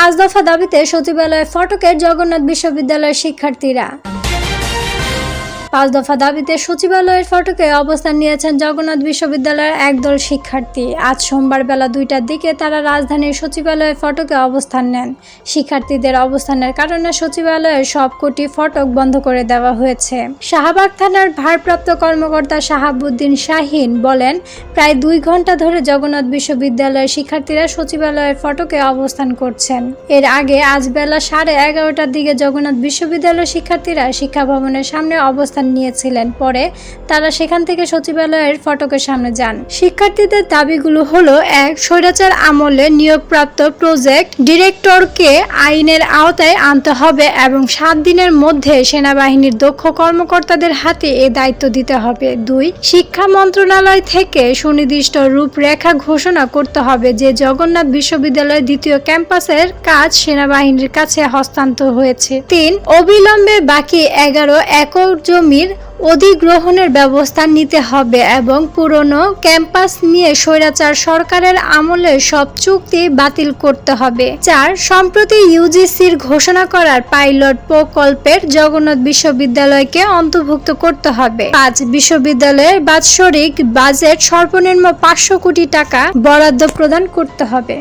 5 দফা দাবিতে সচিবালয়ে ফটকে জগন্নাথ বিশ্ববিদ্যালয়ের শিক্ষার্থীরা। 5 দফা দাবিতে সচিবালয়ের ফটকে অবস্থান নিয়েছেন জগন্নাথ বিশ্ববিদ্যালয়ের একদল শিক্ষার্থী। আজ সোমবার বেলা 2টার দিকে তারা রাজধানীর সচিবালয়ের ফটকে অবস্থান নেন। শিক্ষার্থীদের অবস্থানের কারণে সচিবালয়ের সবকটি ফটক বন্ধ করে দেওয়া হয়েছে। শাহবাগ থানার ভারপ্রাপ্ত কর্মকর্তা শাহাবুদ্দিন শাহিন বলেন, প্রায় 2 ঘন্টা ধরে জগন্নাথ বিশ্ববিদ্যালয়ের শিক্ষার্থীরা সচিবালয়ের ফটকে অবস্থান করছেন। এর আগে আজ বেলা 11:30টার দিকে জগন্নাথ বিশ্ববিদ্যালয়ের শিক্ষার্থীরা শিক্ষা ভবনের সামনে অবস্থান নিয়েছিলেন। পরে তারা সেখান থেকে সচিবালয়ের ফটকের সামনে যান। শিক্ষার্থীদের দাবিগুলো হলো: 1. স্বৈরাচার আমলে নিয়োগপ্রাপ্ত প্রজেক্ট ডিরেক্টরকে আইনের আওতায় আনতে হবে এবং 7 দিনের মধ্যে সেনাবাহিনীর দক্ষ কর্মকর্তাদের হাতে এ দায়িত্ব দিতে হবে। 2. শিক্ষা মন্ত্রণালয় থেকে সুনির্দিষ্ট রূপরেখা ঘোষণা করতে হবে যে জগন্নাথ বিশ্ববিদ্যালয়ের দ্বিতীয় ক্যাম্পাসের কাজ সেনাবাহিনীর কাছে হস্তান্তর হয়েছে। 3. অবিলম্বে বাকি 11 একর জমির অধিগ্রহণের ব্যবস্থা নিতে হবে এবং পুরনো ক্যাম্পাস নিয়ে স্বৈরাচার সরকারের আমলে সব চুক্তি বাতিল করতে হবে। 4. সম্প্রতি ইউজিসির ঘোষণা করার পাইলট প্রকল্পের জগন্নাথ বিশ্ববিদ্যালয়কে অন্তর্ভুক্ত করতে হবে। 5. বিশ্ববিদ্যালয়ের বাৎসরিক বাজেট সর্বনিম্ন 500 কোটি টাকা বরাদ্দ প্রদান করতে হবে।